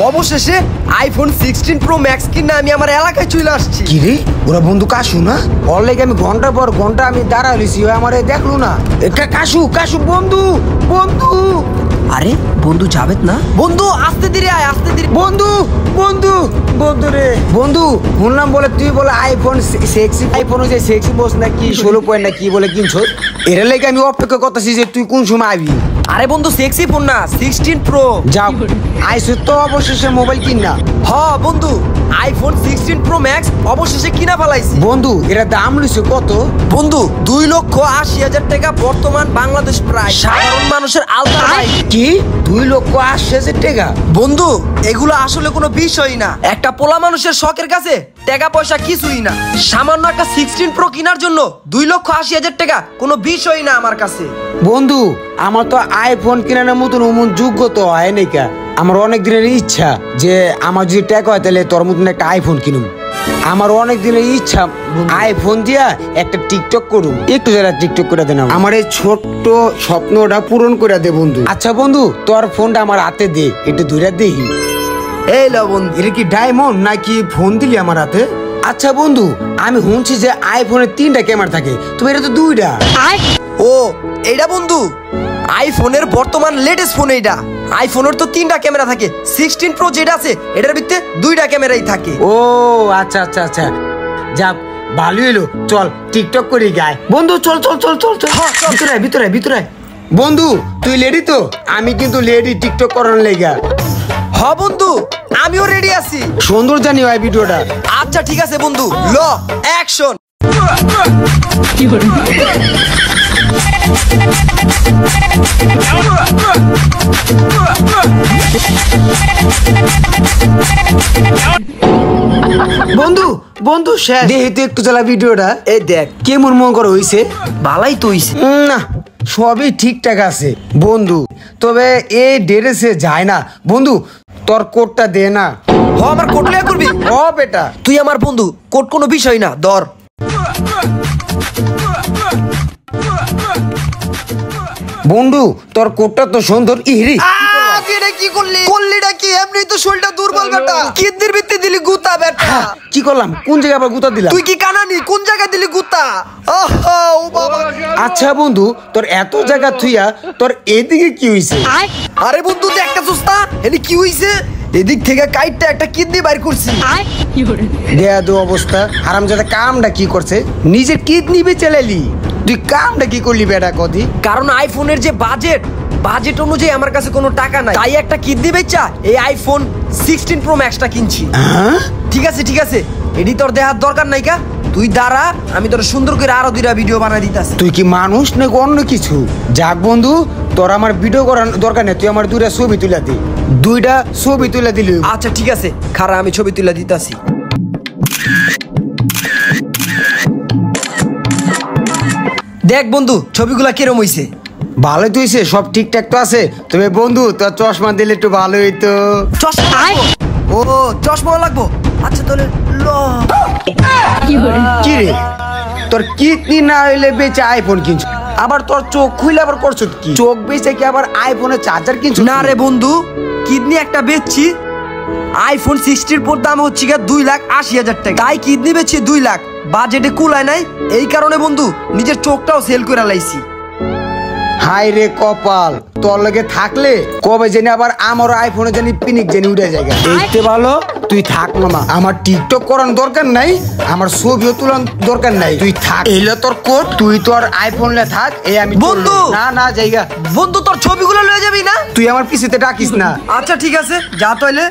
অবশেষে iPhone 16 pro max কিনা আমি আমার এলাকায় চলে আসছি। কি রে ওরা বন্ধু কাশু না? ওর লেগে আমি ঘন্টার পর ঘন্টা আমি দাঁড়া হইছি, ও আমারে দেখলো না। কাশু কাশু বন্ধু বন্ধু। আরে বন্ধু যাবেত না? বন্ধু আস্তে ধীরে আয়, আস্তে ধীরে। বন্ধু বন্ধু বন্ধু রে বন্ধু, শুনলাম বলে তুই বলে আইফোন সেক্সি, আইফোন যে সেক্সি বস না কি 16 পয়েন্ট না কি বলে কিনছো। এর লেগে আমি অপেক্ষা করতেছি যে তুই কোন সময় আবি। আরে বন্ধু সেক্সি ফোন না, 16 প্রো। যাও আইসো তো অবশেষে মোবাইল কিনা। হ বন্ধু, আইফোন 16 প্রো ম্যাক্স অবশেষে কিনা ফেলাইছি। বন্ধু এর দাম লইছে কত? বন্ধু 2,80,000 টাকা বর্তমান বাংলাদেশ প্রাইস। সাধারণ মানুষের আলতা কি 2,80,000 টাকা? বন্ধু এগুলো আসলে কোনো বিষয় না, একটা পোলা মানুষের শখের কাছে টাকা পয়সা কিছুই না। সামান্য একটা 16 প্রো কেনার জন্য 2,80,000 টাকা কোনো বিষয় না আমার কাছে। বন্ধু আমার তো আইফোন কেনার মতন যোগ্যতা হয় নাকি। আমার অনেক দিনের ইচ্ছা যে আমার যদি টাকা হয় তাহলে তোর মতন একটা আইফোন কিনুম। আমার অনেক দিনের ইচ্ছা আইফোন দিয়া একটা টিকটক করুম। একটু যারা টিকটক করে দেন, আমার এই ছোট্ট স্বপ্নটা পূরণ করে দে বন্ধু। আচ্ছা বন্ধু তোর ফোনটা আমার হাতে দে, একটু ধরে দেখি। এই লো বন্ধু, এটা কি ডায়মন্ড নাকি ফোন দিলি আমার হাতে? আচ্ছা বন্ধু আমি শুনছি যে আইফোনের 3টা ক্যামেরা থাকে, তুমি এটা তো 2টা। ও এইটা বন্ধু আইফোনের বর্তমান লেটেস্ট ফোন। এইটা আইফোনের তো 3টা ক্যামেরা থাকে, 16 প্রো যেটা আছে এটার ভিতরে 2টা ক্যামেরাই থাকে। ও আচ্ছা আচ্ছা আচ্ছা, যাক ভালো হলো। চল টিকটক করি গায় বন্ধু, চল চল চল চল চল ভিতরে ভিতরে ভিতরে। বন্ধু তুই লেডি তো? আমি কিন্তু লেডি টিকটক করার লেগা। হ বন্ধু আমিও রেডি আছি। সুন্দর জানি হয় ভিডিওটা। আচ্ছা ঠিক আছে বন্ধু, ল অ্যাকশন। বন্ধু বন্ধু শেষ দেখি তো একটু চালা ভিডিওটা। এই দেখ কেমন মন করে হইছে। ভালাই তো হইছে না সবই ঠিকঠাক আছে বন্ধু, তবে এই ড্রেসে যায় না বন্ধু। তোর কোটটা দে না। হ আমার কোট লিয়া করবি? ও বেটা তুই আমার বন্ধু, কোট কোনো বিষয় না, ধর। বন্ধু তোর কোটটা তো সুন্দর। ইহরি কি করলি? করলিটা কি? এমনি তো শরীরটা দুর্বল বেটা। কিডনির ভিত্তি দিলি গুতা বেটা। কি করলাম? কোন জায়গায় আবার গুতা দিলাম? তুই কি কানানি? কোন জায়গায় দিলি গুতা? ও বাবা। আচ্ছা বন্ধু তোর এত জায়গা থুইয়া তোর এদিকে কি হইছে? আরে বন্ধু তুই একটা সুস্তা, এনি কি হইছে? এদিক থেকে কাইটটা একটা কিডনি বাইর করছি। দেয়া দো অবস্থা। হারামজাদা কামটা কি করছে? নিজের কিডনি বেচে লাইলি। তুই কামটা কি করলি বেটা কদি? কারণ আইফোনের যে বাজেট অনুযায়ী আমার কাছে কোনো টাকা নাই, তাই একটা কিডনি বেচা এই আইফোন 16 প্রো ম্যাক্সটা কিনছি। ঠিক আছে ঠিক আছে, এডি তোর দেখার দরকার নাই কা। তুই দাঁড়া, আমি তোর সুন্দর করে আরো 2টা ভিডিও বানাই দিতাছি। তুই কি মানুষ নাকি অন্য কিছু? যাক বন্ধু তোর আমার ভিডিও করার দরকার নেই, তুই আমার 2টা ছবি তুলে দি। 2টা ছবি তুলে দিলি। আচ্ছা ঠিক আছে, খারা আমি ছবি তুলে দিতাছি। দেখ বন্ধু ছবিগুলা কিরম হইছে? ভালোই তো হইছে, সব ঠিকঠাক তো আছে। তবে বন্ধু তোর চশমা দিলে একটু ভালো হইতো। চশমা? ও চশমা লাগবো। আচ্ছা তাহলে ল। কি রে তোর কিডনি না হইলে বেচে আইফোন কিনছ, আবার তোর চোখ খুইলে আবার করছ কি? চোখ বেচে কি আবার আইফোনের চার্জার কিনছ? না রে বন্ধু, কিডনি একটা বেচছি। আইফোন 16 প্রোর দাম হচ্ছে 2,80,000 টাকা, তাই কিডনি বেচছি 2 লাখ। বাজেটে কুলায় নাই, এই কারণে বন্ধু নিজের চোখটাও সেল করে লাইছি। হাই রে কপাল, তোর লগে থাকলে কবে জানি আবার আমার আইফোনে জানি পিনিক জানি উঠে যায়। দেখতে ভালো তুই থাক না, আমার টিকটক করার দরকার নাই, আমার ছবিও তোলার দরকার নাই। তুই থাক, এইলে তোর কোট, তুই তোর আইফোন লে থাক। এই আমি বন্ধু না না জায়গা বন্ধু তোর ছবিগুলো লয়ে যাবি না? তুই আমার পিছিতে ডাকিস না। আচ্ছা ঠিক আছে, যা তাইলে।